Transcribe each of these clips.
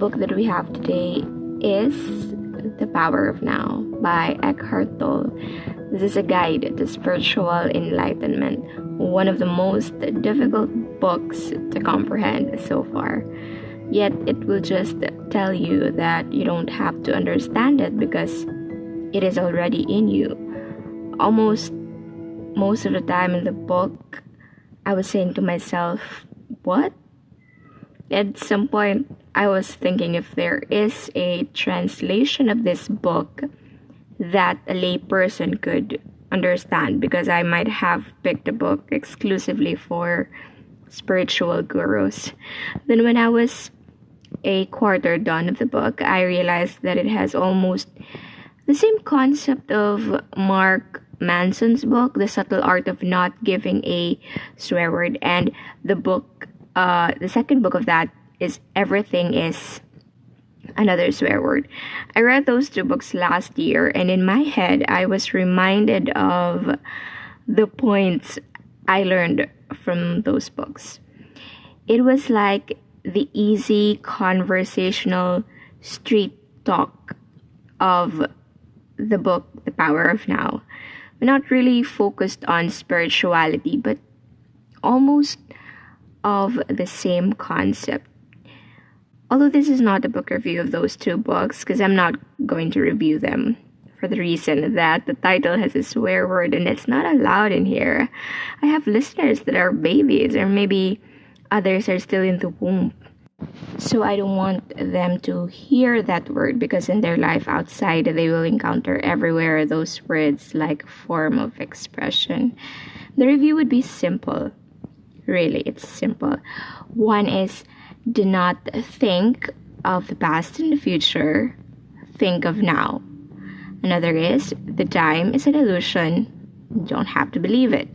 book that we have today is The Power of Now by Eckhart Tolle. This is a guide to spiritual enlightenment, one of the most difficult books to comprehend so far. Yet it will just tell you that you don't have to understand it because it is already in you. Almost most of the time in the book, I was saying to myself, what? At some point, I was thinking if there is a translation of this book that a layperson could understand, because I might have picked a book exclusively for spiritual gurus. Then when I was a quarter done of the book, I realized that it has almost the same concept of Mark Manson's book, The Subtle Art of Not Giving a Swear Word, and the second book of that is Everything is Another Swear Word. I read those two books last year, and in my head, I was reminded of the points I learned from those books. It was like the easy conversational street talk of the book, The Power of Now. We're not really focused on spirituality, but almost of the same concept. Although this is not a book review of those two books, because I'm not going to review them for the reason that the title has a swear word and it's not allowed in here. I have listeners that are babies, or maybe others are still in the womb. So I don't want them to hear that word, because in their life outside, they will encounter everywhere those words like form of expression. The review would be simple. Really, it's simple. One is, do not think of the past and the future. Think of now. Another is, the time is an illusion. You don't have to believe it.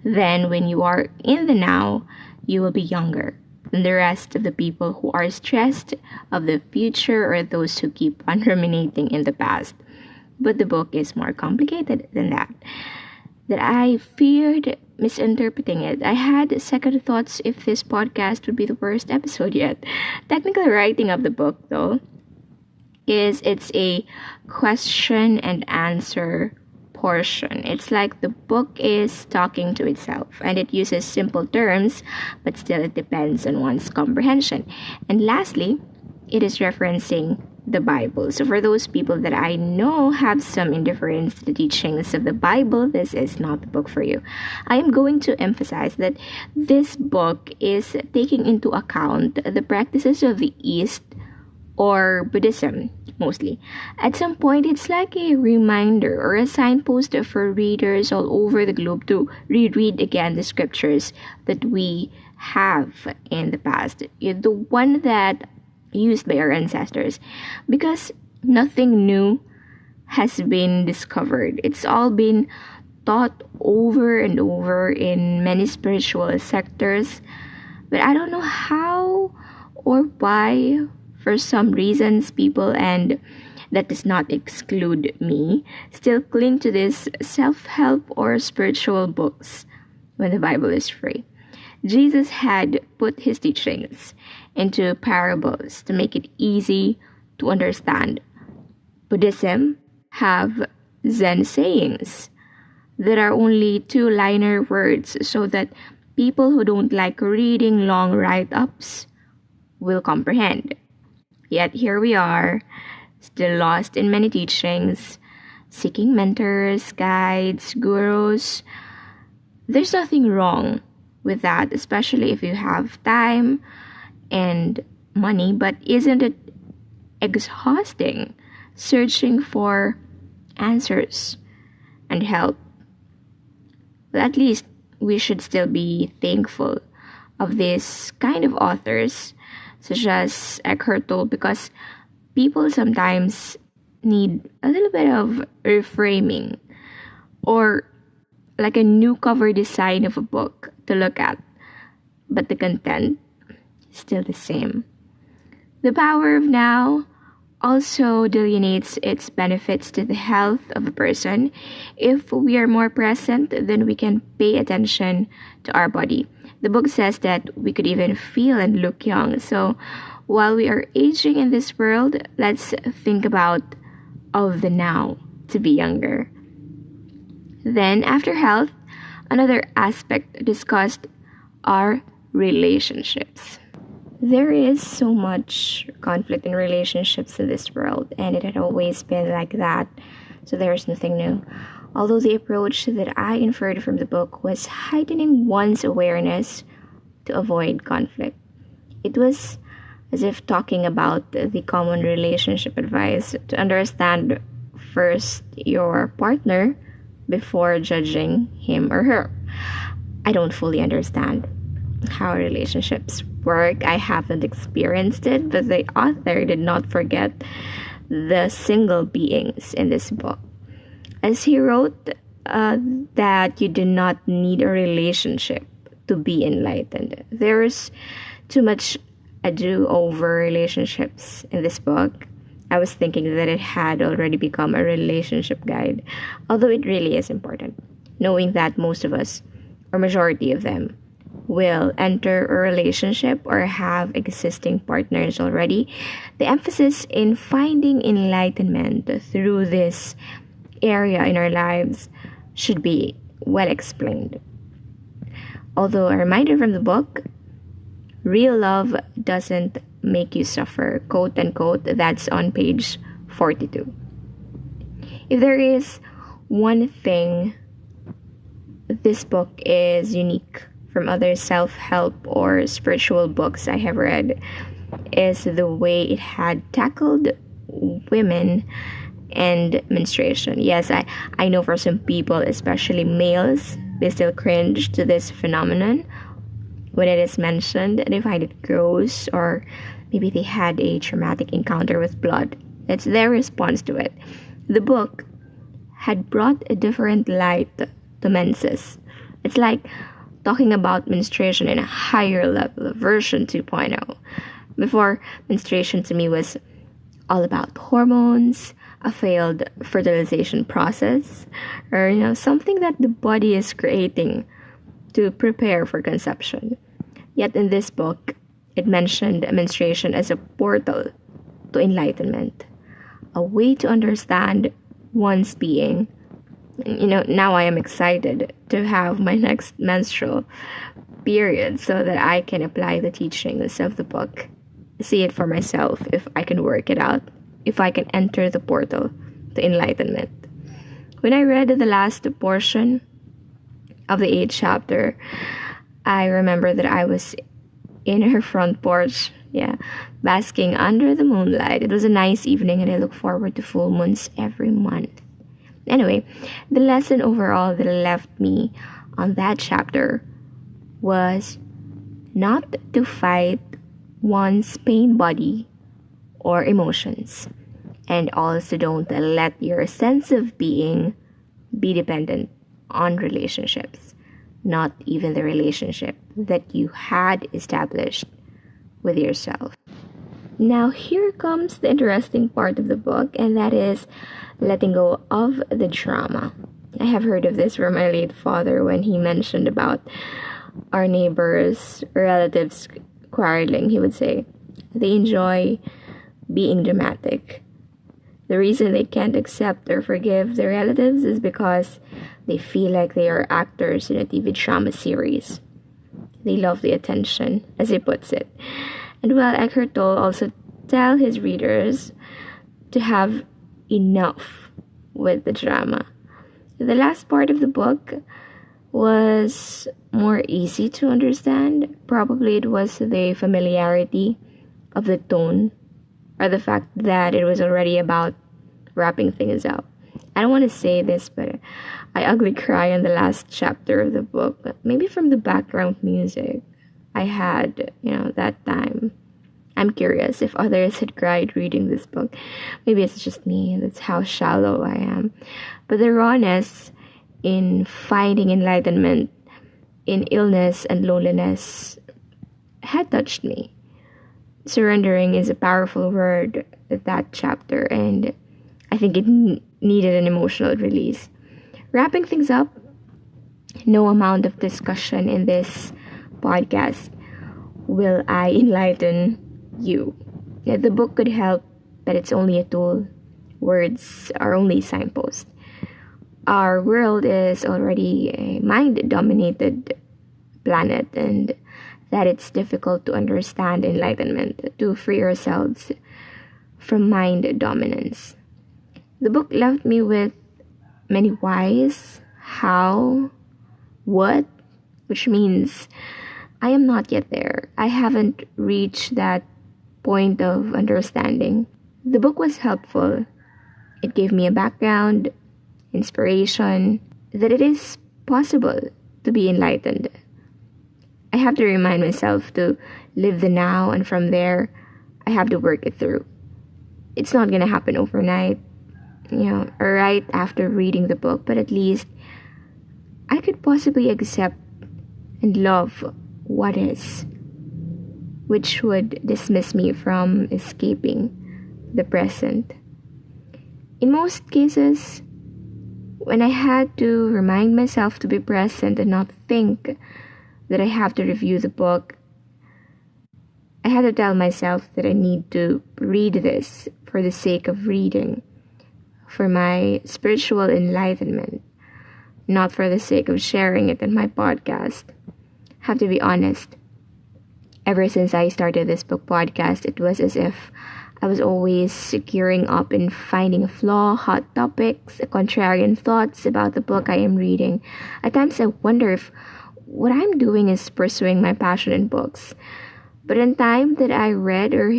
Then when you are in the now, you will be younger than the rest of the people who are stressed of the future, or those who keep on ruminating in the past. But the book is more complicated than that. That I feared misinterpreting it. I had second thoughts if this podcast would be the worst episode yet. Technical writing of the book, though, is it's a question and answer portion. It's like the book is talking to itself, and it uses simple terms, but still it depends on one's comprehension. And lastly, it is referencing the Bible. So for those people that I know have some indifference to the teachings of the Bible, this is not the book for you. I am going to emphasize that this book is taking into account the practices of the East, or Buddhism, mostly. At some point, it's like a reminder or a signpost for readers all over the globe to reread again the scriptures that we have in the past. The one that used by our ancestors, because nothing new has been discovered. It's all been taught over and over in many spiritual sectors, but I don't know how or why. For some reasons, people, and that does not exclude me, still cling to these self-help or spiritual books when the Bible is free. Jesus had put his teachings into parables to make it easy to understand. Buddhism have Zen sayings that are only two-liner words, so that people who don't like reading long write-ups will comprehend. Yet here we are, still lost in many teachings, seeking mentors, guides, gurus. There's nothing wrong with that, especially if you have time and money, but isn't it exhausting searching for answers and help? But at least we should still be thankful of this kind of authors, such as Eckhart Tolle, because people sometimes need a little bit of reframing, or like a new cover design of a book to look at, but the content is still the same. The Power of Now also delineates its benefits to the health of a person. If we are more present, then we can pay attention to our body. The book says that we could even feel and look young. So While we are aging in this world, let's think about of the now to be younger. Then, after health, another aspect discussed are relationships. There is so much conflict in relationships in this world, and it had always been like that, so there's nothing new. Although the approach that I inferred from the book was heightening one's awareness to avoid conflict. It was as if talking about the common relationship advice to understand first your partner before judging him or her. I don't fully understand how relationships work. I haven't experienced it, but the author did not forget the single beings in this book. As he wrote that you do not need a relationship to be enlightened. There's too much ado over relationships in this book. I was thinking that it had already become a relationship guide, although it really is important, knowing that most of us, or majority of them, will enter a relationship or have existing partners already. The emphasis in finding enlightenment through this area in our lives should be well explained. Although a reminder from the book, real love doesn't make you suffer, quote unquote, that's on page 42. If there is one thing this book is unique from other self-help or spiritual books I have read, is the way it had tackled women and menstruation. Yes, I know for some people, especially males, they still cringe to this phenomenon when it is mentioned. They find it gross, or maybe they had a traumatic encounter with blood. It's their response to it. The book had brought a different light to menses. It's like talking about menstruation in a higher level, version 2.0. Before, menstruation to me was all about hormones, a failed fertilization process, or something that the body is creating to prepare for conception. Yet in this book, it mentioned menstruation as a portal to enlightenment, a way to understand one's being. Now I am excited to have my next menstrual period so that I can apply the teachings of the book, see it for myself, if I can work it out, if I can enter the portal to enlightenment. When I read the last portion of the 8th chapter, I remember that I was in her front porch, basking under the moonlight. It was a nice evening, and I look forward to full moons every month. Anyway, the lesson overall that left me on that chapter was not to fight one's pain body or emotions, and also don't let your sense of being be dependent on relationships, not even the relationship that you had established with yourself. Now, here comes the interesting part of the book, and that is letting go of the drama. I have heard of this from my late father when he mentioned about our neighbors, relatives quarreling. He would say they enjoy being dramatic. The reason they can't accept or forgive their relatives is because they feel like they are actors in a TV drama series. They love the attention, as he puts it. And while Eckhart Tolle also tell his readers to have enough with the drama. The last part of the book was more easy to understand. Probably it was the familiarity of the tone, or the fact that it was already about wrapping things up. I don't want to say this, but I ugly cry in the last chapter of the book, maybe from the background music I had, that time. I'm curious if others had cried reading this book. Maybe it's just me, that's how shallow I am. But the rawness in finding enlightenment in illness and loneliness had touched me. Surrendering is a powerful word, that chapter, and I think it needed an emotional release. Wrapping things up, no amount of discussion in this podcast will I enlighten you. Yeah, the book could help, but it's only a tool. Words are only signposts. Our world is already a mind-dominated planet, and that it's difficult to understand enlightenment, to free ourselves from mind dominance. The book left me with many whys, how, what, which means I am not yet there. I haven't reached that point of understanding. The book was helpful. It gave me a background, inspiration, that it is possible to be enlightened. I have to remind myself to live the now, and from there, I have to work it through. It's not going to happen overnight, or right after reading the book, but at least I could possibly accept and love what is, which would dismiss me from escaping the present. In most cases, when I had to remind myself to be present and not think that I have to review the book, I had to tell myself that I need to read this for the sake of reading, for my spiritual enlightenment, not for the sake of sharing it in my podcast. I have to be honest. Ever since I started this book podcast, it was as if I was always gearing up and finding a flaw, hot topics, contrarian thoughts about the book I am reading. At times I wonder if what I'm doing is pursuing my passion in books. But in time that I read or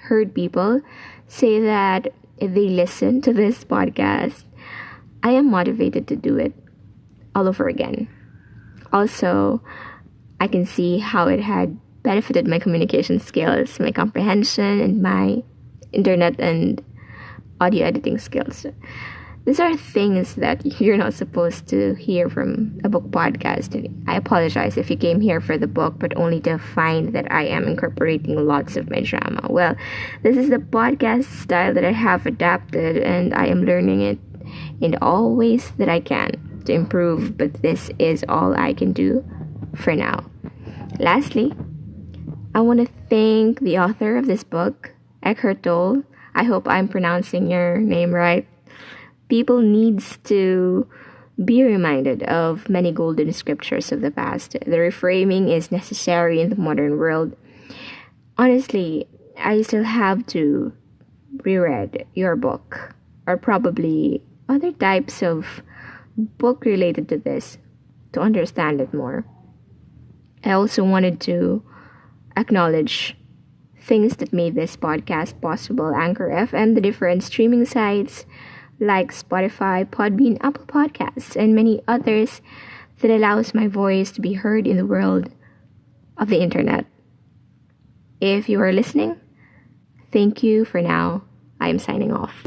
heard people say that they listen to this podcast, I am motivated to do it all over again. Also, I can see how it had benefited my communication skills, my comprehension, and my internet and audio editing skills. These are things that you're not supposed to hear from a book podcast. I apologize if you came here for the book, but only to find that I am incorporating lots of my drama. Well, this is the podcast style that I have adapted, and I am learning it in all ways that I can to improve, but this is all I can do for now. Lastly, I want to thank the author of this book, Eckhart Tolle. I hope I'm pronouncing your name right. People needs to be reminded of many golden scriptures of the past. The reframing is necessary in the modern world. Honestly, I still have to reread your book, or probably other types of book related to this, to understand it more. I also wanted to acknowledge things that made this podcast possible: Anchor FM, the different streaming sites like Spotify, Podbean, Apple Podcasts, and many others that allows my voice to be heard in the world of the internet. If you are listening, thank you for now. I am signing off.